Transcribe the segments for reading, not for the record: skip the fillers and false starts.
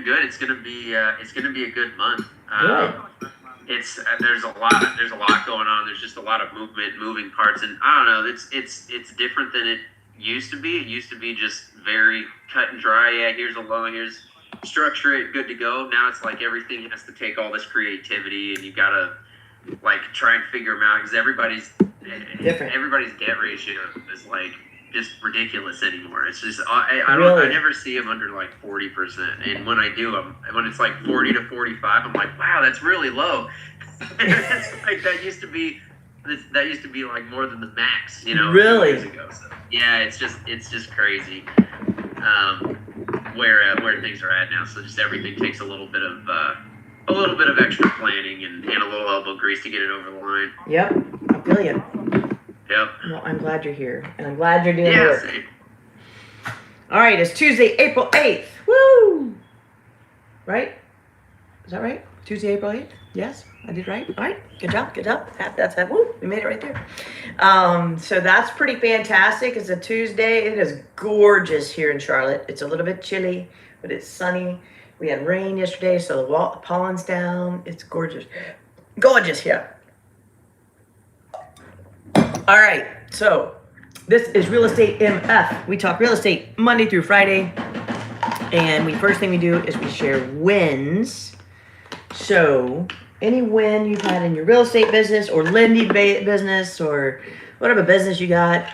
good. It's gonna be a good month. Good. It's there's a lot going on. There's just a lot of moving parts, and I don't know. It's different than it used to be. It used to be just very cut and dry. Yeah, here's a loan. Here's structure it. Good to go. Now it's like everything has to take all this creativity, and you gotta like try and figure them out because Different. everybody's debt ratio is like just ridiculous anymore. It's just I don't Really? I never see them under like 40%, and when I do when it's like 40 to 45, I'm like, wow, that's really low. It's like that used to be like more than the max, Really? 2 years ago. So yeah, it's just crazy where things are at now. So just everything takes a little bit of extra planning and a little elbow grease to get it over the line. Yep. I feel you. Yep. Well, I'm glad you're here, and I'm glad you're doing Yeah. work. Same. All right, it's Tuesday, April 8th. Woo! Right? Is that right? Tuesday, April 8th? Yes, I did right. All right, good job, good job. That's that. Woo! We made it right there. So that's pretty fantastic. It's a Tuesday. It is gorgeous here in Charlotte. It's a little bit chilly, but it's sunny. We had rain yesterday, so the pollen's down. It's gorgeous. Gorgeous here. All right, so this is Real Estate MF. We talk real estate Monday through Friday, and first thing we do is we share wins. So any win you've had in your real estate business or lending business or whatever business you got,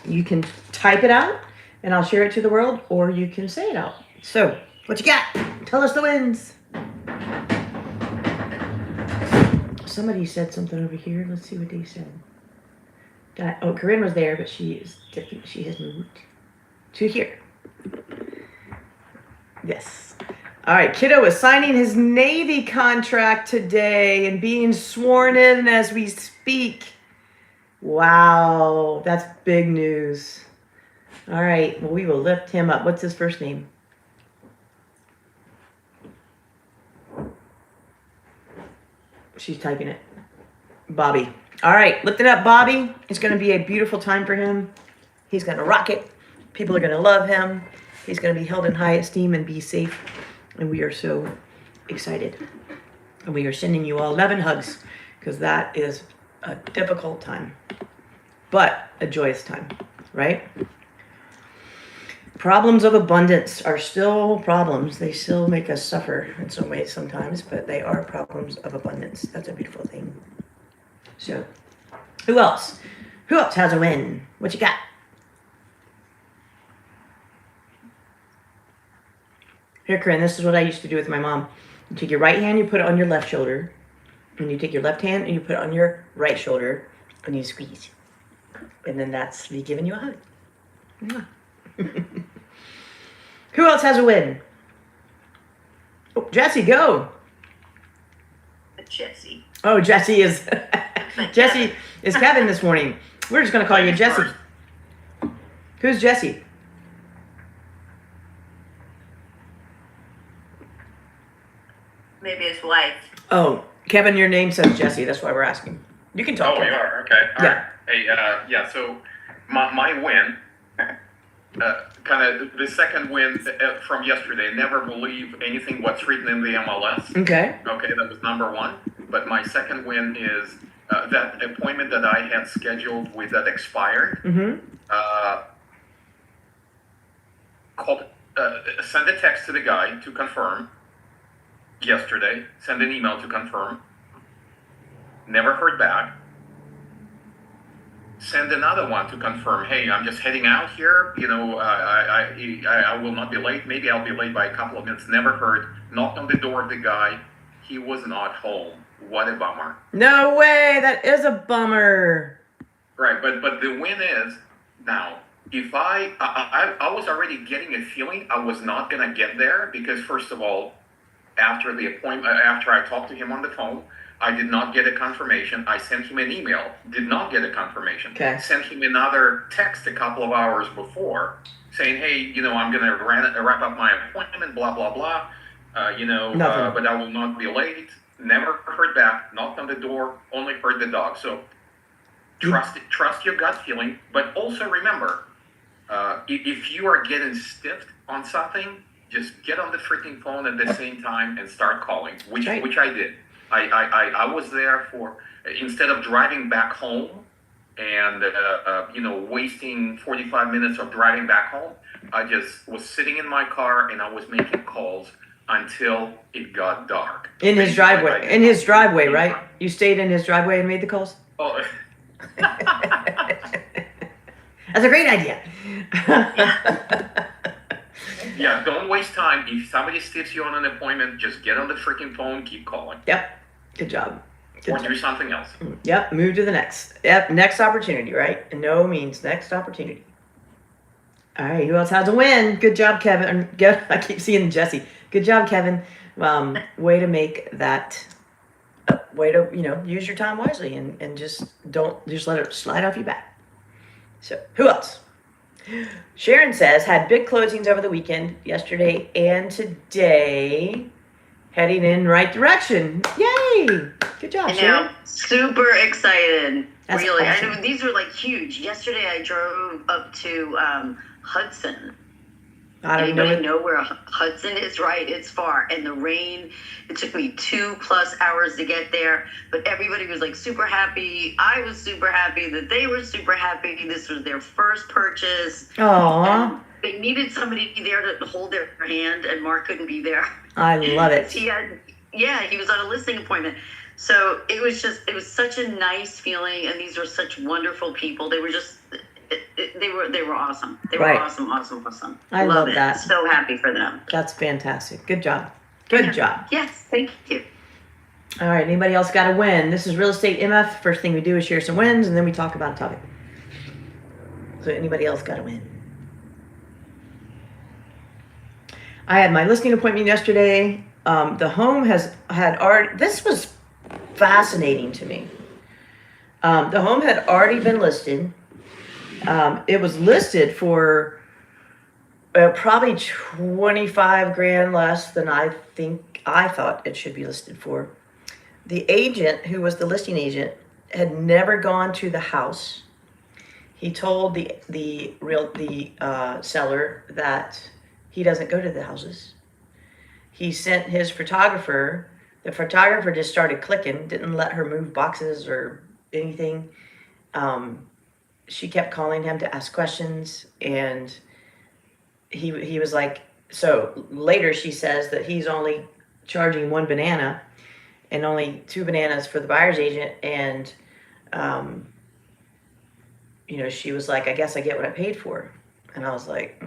you can type it out, and I'll share it to the world, or you can say it out. So what you got? Tell us the wins. Somebody said something over here. Let's see what they said. Corinne was there, but she is different. She has moved to here. Yes. All right. Kiddo is signing his Navy contract today and being sworn in as we speak. Wow. That's big news. All right. Well, we will lift him up. What's his first name? She's typing it. Bobby. All right, lift it up, Bobby. It's going to be a beautiful time for him. He's going to rock it. People are going to love him. He's going to be held in high esteem and be safe. And we are so excited. And we are sending you all 11 hugs because that is a difficult time, but a joyous time, right? Problems of abundance are still problems. They still make us suffer in some ways sometimes, but they are problems of abundance. That's a beautiful thing. So, who else? Who else has a win? What you got? Here, Corinne, this is what I used to do with my mom. You take your right hand, you put it on your left shoulder. And you take your left hand and you put it on your right shoulder and you squeeze. And then that's me giving you a hug. Who else has a win? Oh, Jesse, go. Jesse. Oh, Jesse is Jesse is Kevin this morning. We're just gonna call you Jesse. Who's Jesse? Maybe his wife. Oh, Kevin, your name says Jesse. That's why we're asking. You can talk. Oh, Kevin. we are? Okay. All Yeah. right. Hey, yeah, so my win, kind of the second win from yesterday, never believe anything what's written in the MLS. Okay. Okay, that was number one. But my second win is that appointment that I had scheduled with that expired. Mm-hmm. Send a text to the guy to confirm yesterday, send an email to confirm, never heard back. Send another one to confirm, hey, I'm just heading out here, I will not be late, maybe I'll be late by a couple of minutes, never heard, knocked on the door of the guy, he was not home. What a bummer. No way, that is a bummer. Right, but the win is, now, if I was already getting a feeling I was not going to get there, because first of all, after the appointment, after I talked to him on the phone, I did not get a confirmation. I sent him an email, did not get a confirmation. Okay. Sent him another text a couple of hours before saying, hey, I'm going to wrap up my appointment, blah, blah, blah. But I will not be late. Never heard back, knocked on the door, only heard the dog. So trust your gut feeling, but also remember, if you are getting stiffed on something, just get on the freaking phone at the same time and start calling, which Right. I did. I was there for, instead of driving back home and wasting 45 minutes of driving back home, I just was sitting in my car and I was making calls until it got dark. In his driveway. In his driveway, right? You stayed in his driveway and made the calls? Oh, That's a great idea. yeah, don't waste time. If somebody stips you on an appointment, just get on the freaking phone, keep calling. Yep. Good job. Good Or job. do something else. Yep. Move to the next. Yep. Next opportunity, right? No means next opportunity. All right. Who else has a win? Good job, Kevin. Good. I keep seeing Jesse. Good job, Kevin. Way to make that. Way to use your time wisely and just let it slide off your back. So who else? Sharon says had big closings over the weekend, yesterday and today, heading in right direction. Yay! Good job, I Sharon. know, super excited. That's Really, awesome. I know these are like huge. Yesterday, I drove up to Hudson. I don't Anybody know. know where Hudson is? Right, it's far, and the rain. It took me 2+ hours to get there, but everybody was like super happy. I was super happy that they were super happy. This was their first purchase. Aw, And they needed somebody there to hold their hand, and Mark couldn't be there. I love it. He was on a listing appointment. So it was such a nice feeling, and these were such wonderful people. They were just, they were awesome. They were Right. awesome. I love it. that. So happy for them. That's fantastic. Good job. Good job. Yes, thank you. All right. Anybody else got a win? This is Real Estate MF. First thing we do is share some wins, and then we talk about a topic. So anybody else got a win? I had my listing appointment yesterday. The home had already. This was fascinating to me. The home had already been listed. It was listed for probably 25 grand less than I thought it should be listed for. The agent, who was the listing agent, had never gone to the house. He told the seller that he doesn't go to the houses. He sent his photographer. The photographer just started clicking, didn't let her move boxes or anything. She kept calling him to ask questions, and he was like, so later she says that he's only charging 1 banana and only 2 bananas for the buyer's agent. And, she was like, I guess I get what I paid for. And I was like,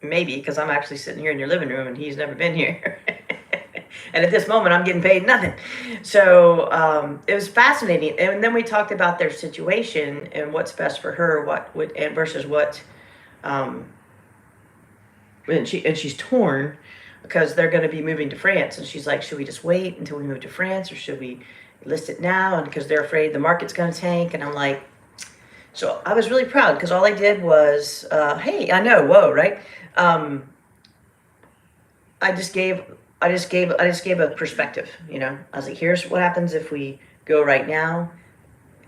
maybe, because I'm actually sitting here in your living room and he's never been here. And at this moment, I'm getting paid nothing. So it was fascinating. And then we talked about their situation and what's best for her, versus what. And she's torn because they're going to be moving to France. And she's like, should we just wait until we move to France, or should we list it now? And because they're afraid the market's going to tank. And I'm like, so I was really proud because all I did was, hey, I know, whoa, right? I just gave a perspective, I was like, here's what happens if we go right now,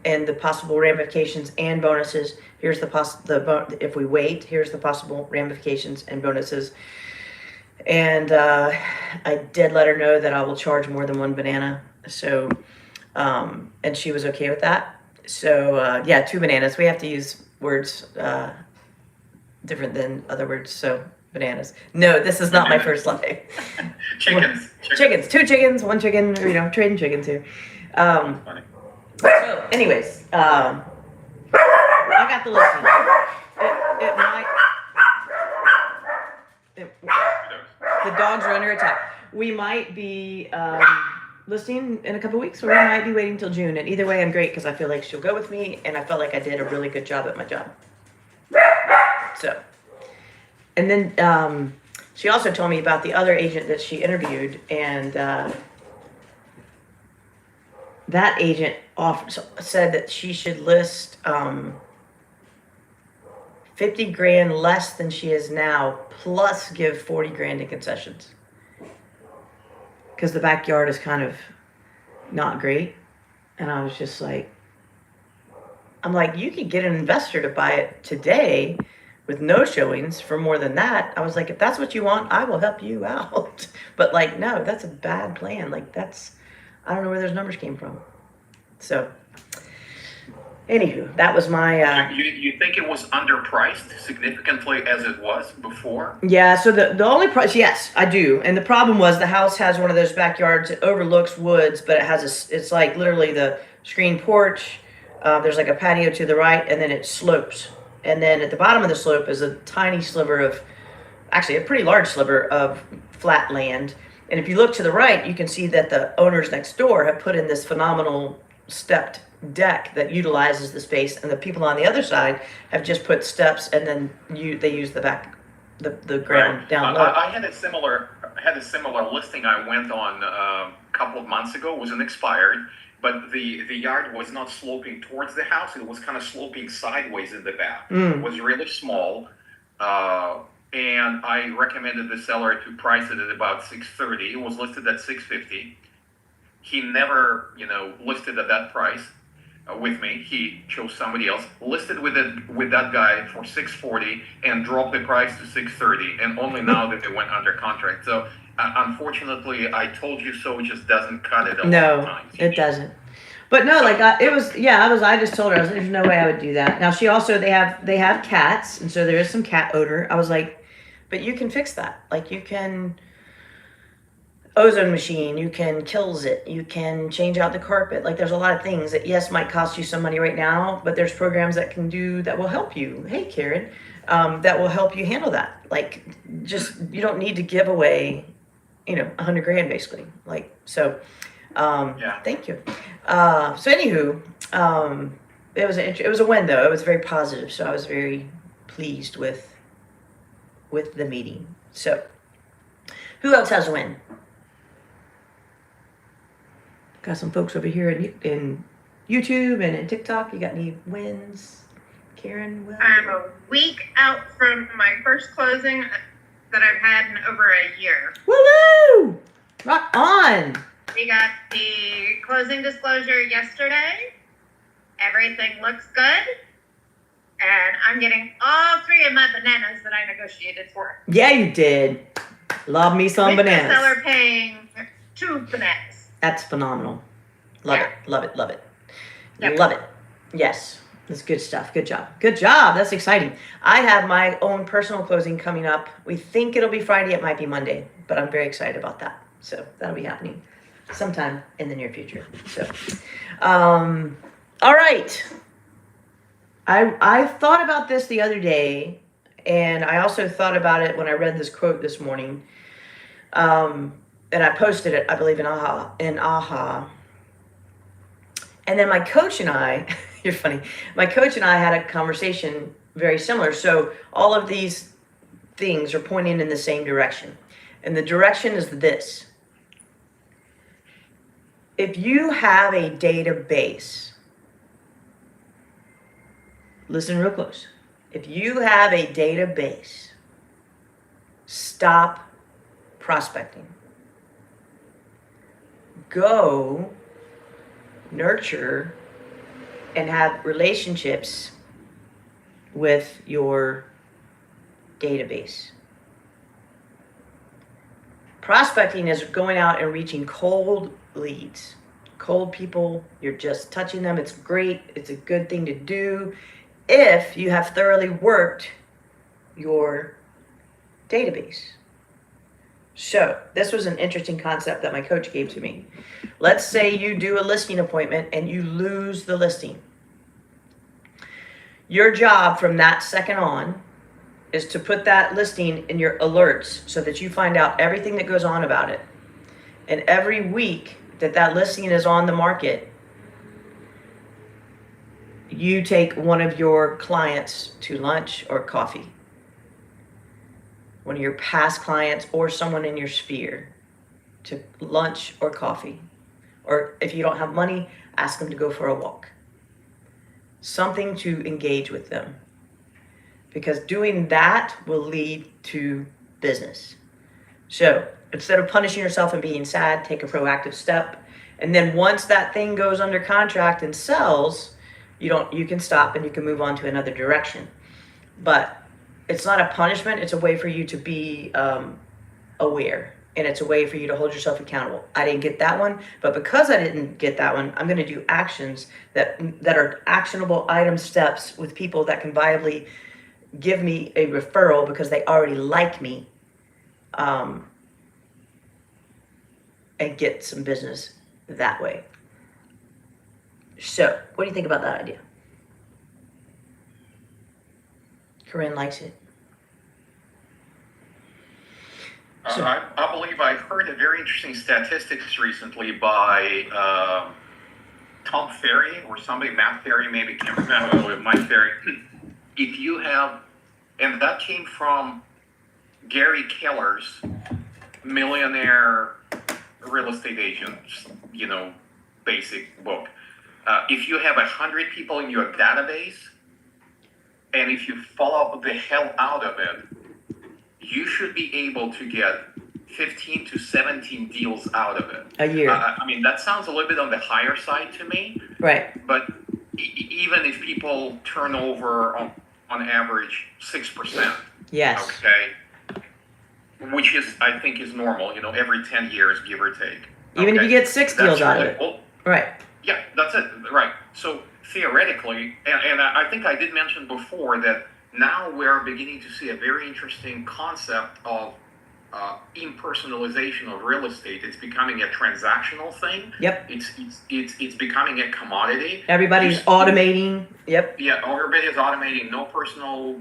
and the possible ramifications and bonuses. Here's if we wait, here's the possible ramifications and bonuses. And I did let her know that I will charge more than 1 banana. So, and she was okay with that. So 2 bananas. We have to use words different than other words. So bananas. No, this is not my first life. Chickens. 2 chickens, 1 chicken, trading chickens here. Funny. So, anyways, I got the listing. The dogs are under attack. We might be listing in a couple weeks, or we might be waiting till June. And either way, I'm great because I feel like she'll go with me, and I felt like I did a really good job at my job. So, and then she also told me about the other agent that she interviewed, and that agent said that she should list 50 grand less than she is now, plus give 40 grand in concessions. Because the backyard is kind of not great. And I was just like, I'm like, you could get an investor to buy it today with no showings for more than that. I was like, if that's what you want, I will help you out. But like, no, that's a bad plan. Like I don't know where those numbers came from. So, anywho, that was my. You think it was underpriced significantly as it was before? Yeah. So the only price, yes, I do. And the problem was the house has one of those backyards. It overlooks woods, but it has it's like literally the screen porch. There's like a patio to the right, and then it slopes. And then at the bottom of the slope is a tiny sliver of, actually a pretty large sliver of flat land. And if you look to the right, you can see that the owners next door have put in this phenomenal stepped deck that utilizes the space, and the people on the other side have just put steps, and then they use the back, the ground Right. down low. I had a similar listing I went on a couple of months ago. It was an expired, but the yard was not sloping towards the house. It was kind of sloping sideways in the back. It was really small, and I recommended the seller to price it at about $630. It was listed at $650. He never, listed at that price with me. He chose somebody else, listed with that guy for $640, and dropped the price to $630. And only now that they went under contract. So unfortunately, I told you so. It just doesn't cut it a lot of No, times. it doesn't. But no, like I just told her, there's no way I would do that. Now she also, they have cats, and so there is some cat odor. I was like, but you can fix that. Like you can ozone machine, you can kills it, you can change out the carpet. Like there's a lot of things that yes might cost you some money right now, but there's programs that can do that will help you. Hey Karen, that will help you handle that. Like just you don't need to give away, $100,000 basically. Like so. Yeah. Thank you. So anywho, it was a win though. It was very positive. So I was very pleased with the meeting. So who else has a win? Got some folks over here in YouTube and in TikTok. You got any wins? Karen? I'm a week out from my first closing that I've had in over a year. Woo! Rock on! We got the closing disclosure yesterday. Everything looks good. And I'm getting all 3 of my bananas that I negotiated for. Yeah, you did. Love me some With bananas. the seller paying 2 bananas. That's phenomenal. Love Yeah. it. Love it. Love it. Yep. Love it. Yes. That's good stuff. Good job. Good job. That's exciting. I have my own personal closing coming up. We think it'll be Friday. It might be Monday, but I'm very excited about that. So that'll be happening sometime in the near future. So, all right. I thought about this the other day, and I also thought about it when I read this quote this morning. And I posted it, I believe, in AHA. And then my coach and I, you're funny, my coach and I had a conversation very similar. So all of these things are pointing in the same direction. And the direction is this. If you have a database, listen real close. If you have a database, stop prospecting. Go nurture and have relationships with your database. Prospecting is going out and reaching cold leads, cold people. You're just touching them. It's great. It's a good thing to do if you have thoroughly worked your database. So this was an interesting concept that my coach gave to me. Let's say you do a listing appointment and you lose the listing. Your job from that second on is to put that listing in your alerts so that you find out everything that goes on about it. And every week that listing is on the market, you take one of your clients to lunch or coffee. One of your past clients or someone in your sphere to lunch or coffee. Or if you don't have money, ask them to go for a walk. Something to engage with them. Because doing that will lead to business. So instead of punishing yourself and being sad, take a proactive step. And then once that thing goes under contract and sells, you can stop and you can move on to another direction. But it's not a punishment. It's a way for you to be aware, and it's a way for you to hold yourself accountable. I didn't get that one, but because I didn't get that one, I'm going to do actions that are actionable item steps with people that can viably give me a referral because they already like me, and get some business that way. So, what do you think about that idea? Corinne likes it. So- I believe I heard a very interesting statistics recently by Tom Ferry or somebody, Matt Ferry, maybe, can't remember, Mike Ferry. If you have, and that came from Gary Keller's Millionaire Real Estate Agents, basic book. If you have 100 people in your database, and if you follow the hell out of it, you should be able to get 15 to 17 deals out of it. A year. I mean, that sounds a little bit on the higher side to me, Right. but even if people turn over on average 6%, Yes. okay, which is, I think, is normal, every 10 years, give or take. Even if okay? you get 6 deals That's out of really it. cool. Right. Yeah, that's it. Right. So theoretically, and I think I did mention before that now we're beginning to see a very interesting concept of impersonalization of real estate. It's becoming a transactional thing. Yep. It's becoming a commodity. Everybody's automating. Yep. Yeah, everybody is automating, no personal,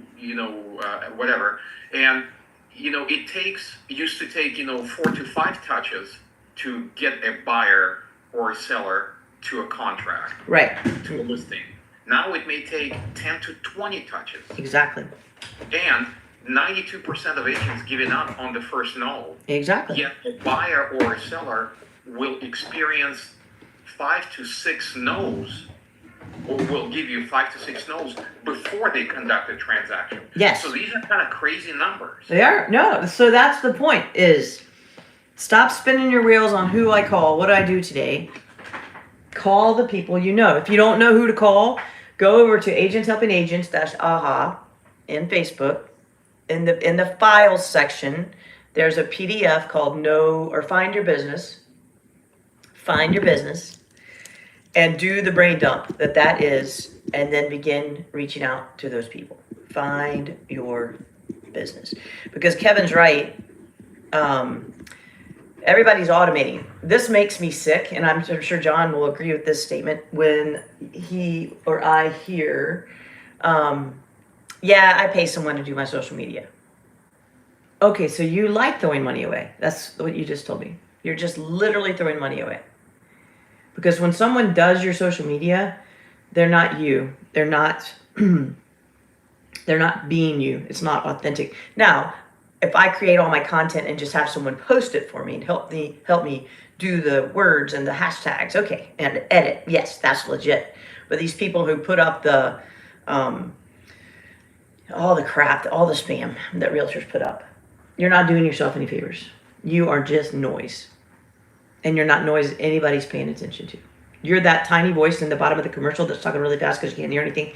whatever. And it used to take 4 to 5 touches to get a buyer or a seller to a contract, Right. to a listing. Now it may take 10 to 20 touches. Exactly. And 92% of agents giving up on the first no. Exactly. Yet a buyer or a seller will experience 5 to 6 no's, or will give you 5 to 6 no's before they conduct a transaction. Yes. So these are kind of crazy numbers. They are. No. So that's the point is stop spinning your wheels on who I call. What do I do today? Call the people you know. If you don't know who to call, go over to Agents Helping Agents _AHA in Facebook. In the files section, there's a PDF called Know or Find Your Business. Find your business and do the brain dump that is, and then begin reaching out to those people. Find your business. Because Kevin's right. Everybody's automating. This makes me sick, and I'm sure John will agree with this statement when he or I hear, yeah, I pay someone to do my social media. Okay, so you like throwing money away. That's what you just told me. You're just literally throwing money away. Because when someone does your social media, they're not you. They're not they're not being you. It's not authentic. Now, if I create all my content and just have someone post it for me and help me do the words and the hashtags, okay, and edit, yes, that's legit. But these people who put up the all the crap, all the spam that realtors put up, you're not doing yourself any favors. You are just noise, and you're not noise anybody's paying attention to. You're that tiny voice in the bottom of the commercial that's talking really fast because you can't hear anything.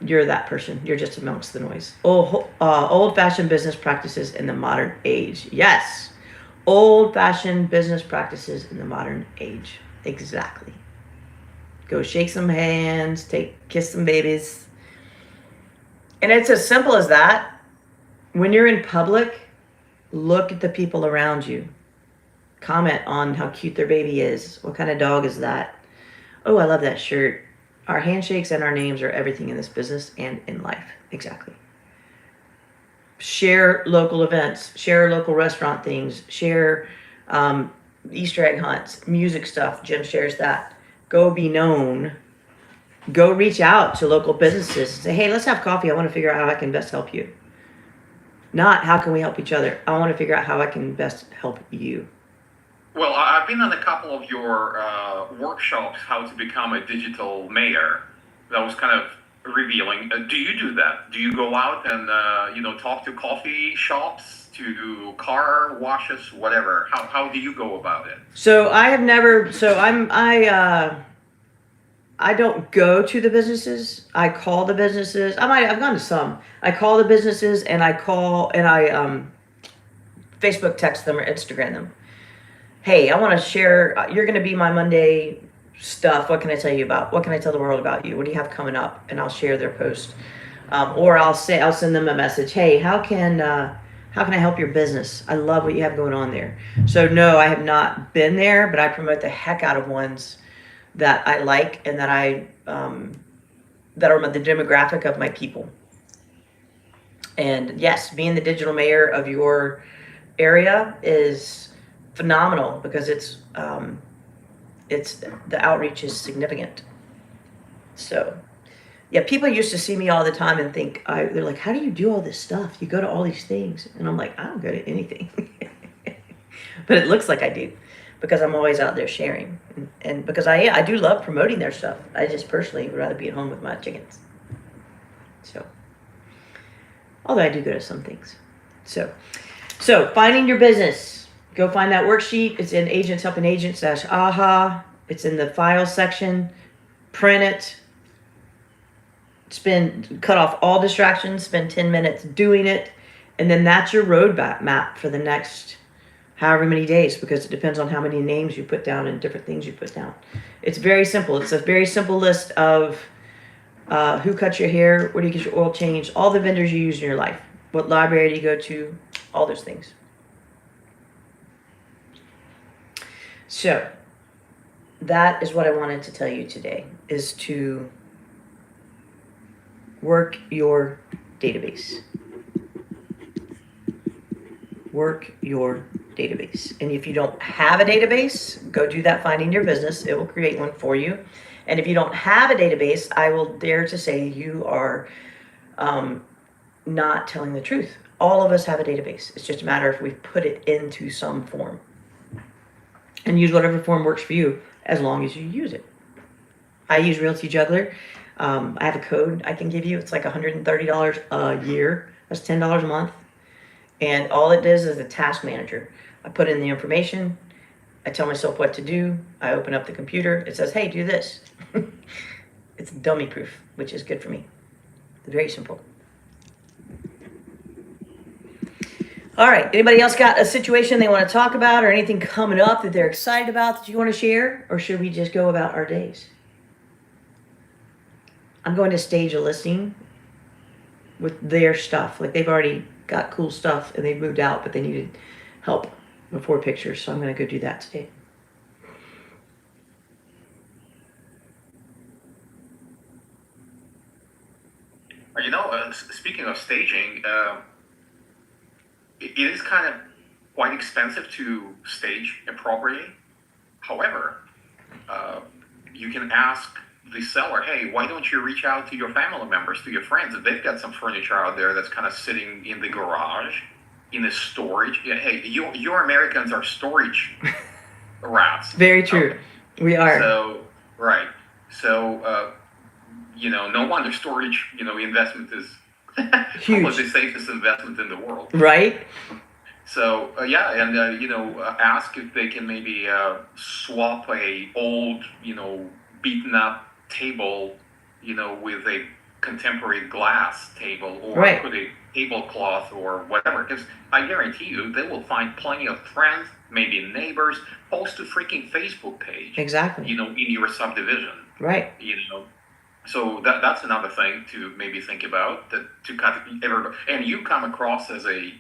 You're that person. You're just amongst the noise. Old-fashioned business practices in the modern age. Yes. Old-fashioned business practices in the modern age. Exactly. Go shake some hands, kiss some babies. And it's as simple as that. When you're in public, look at the people around you. Comment on how cute their baby is. What kind of dog is that? Oh, I love that shirt. Our handshakes and our names are everything in this business and in life. Exactly. Share local events. Share local restaurant things. Share Easter egg hunts, music stuff. Jim shares that. Go be known. Go reach out to local businesses. Say, hey, let's have coffee. I want to figure out how I can best help you. Not how can we help each other. I want to figure out how I can best help you. Well, I've been on a couple of your workshops, how to become a digital mayor. That was kind of revealing. Do you do that? Do you go out and talk to coffee shops, to car washes, whatever? How do you go about it? So I have never. So I I don't go to the businesses. I call the businesses. I've gone to some. I call the businesses and I Facebook text them or Instagram them. Hey, I want to share. You're going to be my Monday stuff. What can I tell you about? What can I tell the world about you? What do you have coming up? And I'll share their post. Or I'll send them a message. Hey, how can I help your business? I love what you have going on there. So no, I have not been there, but I promote the heck out of ones that I like and that that are the demographic of my people. And yes, being the digital mayor of your area is phenomenal because it's the outreach is significant. So yeah, people used to see me all the time and think they're like, how do you do all this stuff? You go to all these things, and I'm like, I don't go to anything, but it looks like I do because I'm always out there sharing, and because I do love promoting their stuff. I just personally would rather be at home with my chickens. So, although I do go to some things. So finding your business. Go find that worksheet. It's in Agents Helping Agents /AHA. It's in the file section. Print it. Cut off all distractions. Spend 10 minutes doing it. And then that's your roadmap for the next however many days, because it depends on how many names you put down and different things you put down. It's very simple. It's a very simple list of who cuts your hair, where do you get your oil changed, all the vendors you use in your life, what library do you go to, all those things. So that is what I wanted to tell you today, is to work your database. Work your database. And if you don't have a database, go do that Finding Your Business. It will create one for you. And if you don't have a database, I will dare to say you are not telling the truth. All of us have a database. It's just a matter if we put it into some form. And use whatever form works for you as long as you use it. I use Realty Juggler. I have a code I can give you. It's like $130 a year. That's $10 a month. And all it does is a task manager. I put in the information. I tell myself what to do. I open up the computer. It says, hey, do this. It's dummy proof, which is good for me. It's very simple. All right. Anybody else got a situation they want to talk about or anything coming up that they're excited about that you want to share? Or should we just go about our days? I'm going to stage a listing with their stuff. Like they've already got cool stuff and they've moved out, but they needed help before pictures. So I'm going to go do that today. Speaking of staging, it is kind of quite expensive to stage a property. However, you can ask the seller, hey, why don't you reach out to your family members, to your friends? If they've got some furniture out there that's kind of sitting in the garage, in the storage. Yeah, hey, you Americans are storage rats. Very true. Okay. We are. So, right. So, no wonder storage, investment is huge. Almost the safest investment in the world. Right. So, ask if they can maybe swap a old, beaten up table, with a contemporary glass table, or right. Put a tablecloth or whatever. Because I guarantee you, they will find plenty of friends, maybe neighbors. Post a freaking Facebook page. Exactly. In your subdivision. Right. So that's another thing to maybe think about, that to kind of everybody. And you come across as a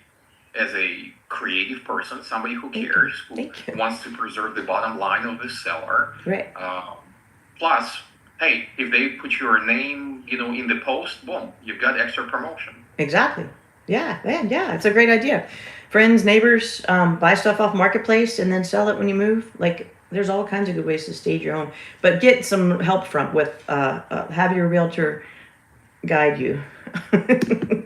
creative person, somebody who cares, who wants to preserve the bottom line of the seller. Right. Plus, hey, if they put your name, in the post, boom, you've got extra promotion. Exactly. Yeah, man. Yeah, it's a great idea. Friends, neighbors, buy stuff off Marketplace and then sell it when you move. Like, there's all kinds of good ways to stage your home, but get some help have your realtor guide you.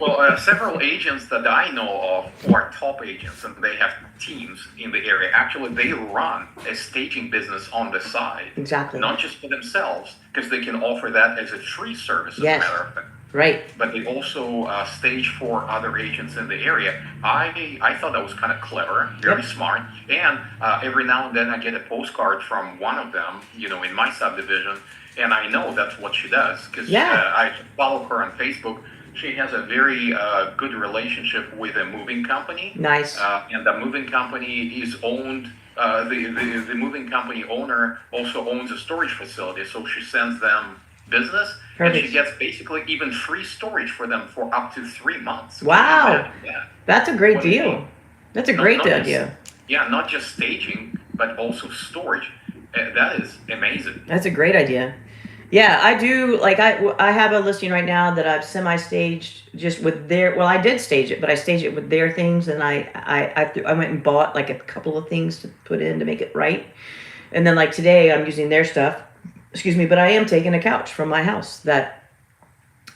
Well, several agents that I know of who are top agents, and they have teams in the area. Actually, they run a staging business on the side. Exactly. Not just for themselves, because they can offer that as a free service, as yes. a matter of fact. Right. But they also stage for other agents in the area. I thought that was kind of clever, very smart. And every now and then I get a postcard from one of them, in my subdivision, and I know that's what she does because Yeah. I follow her on Facebook. She has a very good relationship with a moving company. Nice. And the moving company is owned. The moving company owner also owns a storage facility, so she sends them business, and Perfect. she gets basically even free storage for them for up to 3 months. Can you Wow. imagine that? That's a great What do you deal. mean? That's a No, great not just- idea. Yeah, not just staging, but also storage. That is amazing. That's a great idea. Yeah, I do. Like I have a listing right now that I've semi-staged just with their. Well, I did stage it, but I staged it with their things, and I went and bought like a couple of things to put in to make it right. And then like today, I'm using their stuff. Excuse me, but I am taking a couch from my house that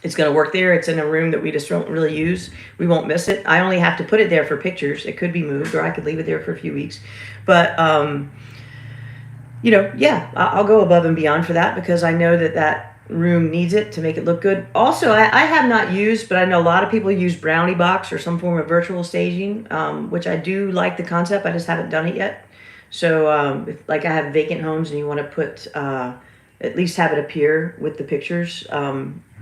it's going to work there. It's in a room that we just don't really use. We won't miss it. I only have to put it there for pictures. It could be moved, or I could leave it there for a few weeks. But you know, yeah, I'll go above and beyond for that because I know that that room needs it to make it look good. Also, I have not used, but I know a lot of people use Brownie Box or some form of virtual staging, which I do like the concept. I just haven't done it yet. So, if like I have vacant homes and you want to put, at least have it appear with the pictures,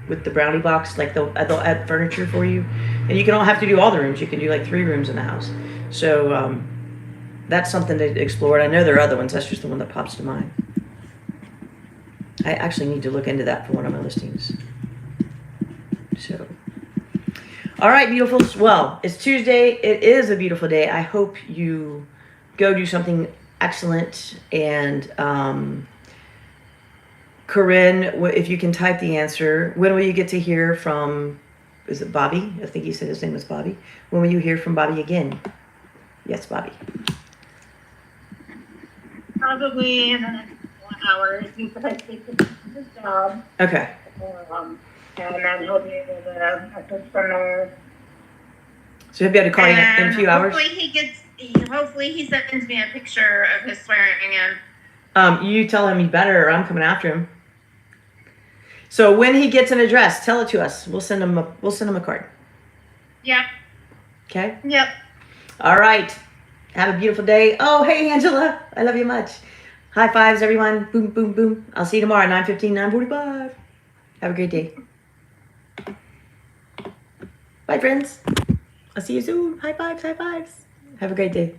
with the Brownie Box, like they'll add furniture for you, and you don't have to do all the rooms. You can do like 3 rooms in the house. So. That's something to explore. And I know there are other ones. That's just the one that pops to mind. I actually need to look into that for one of my listings. So, all right, beautifuls. Well, it's Tuesday. It is a beautiful day. I hope you go do something excellent. And Corinne, if you can type the answer, when will you get to hear from, is it Bobby? I think he said his name was Bobby. When will you hear from Bobby again? Yes, Bobby. Probably in the next 1 hour, because I take his job. Okay. And then he'll be able to assist from there. So he'll be able to call you in a And few hours? hopefully he sends me a picture of his swearing in. You tell him he better, or I'm coming after him. So when he gets an address, tell it to us. We'll send him a card. Yep. Okay. Yep. All right. Have a beautiful day. Oh, hey Angela, I love you much. High fives, everyone. Boom, boom, boom. I'll see you tomorrow, 9:15, 9:45. Have a great day. Bye, friends. I'll see you soon. High fives, high fives. Have a great day.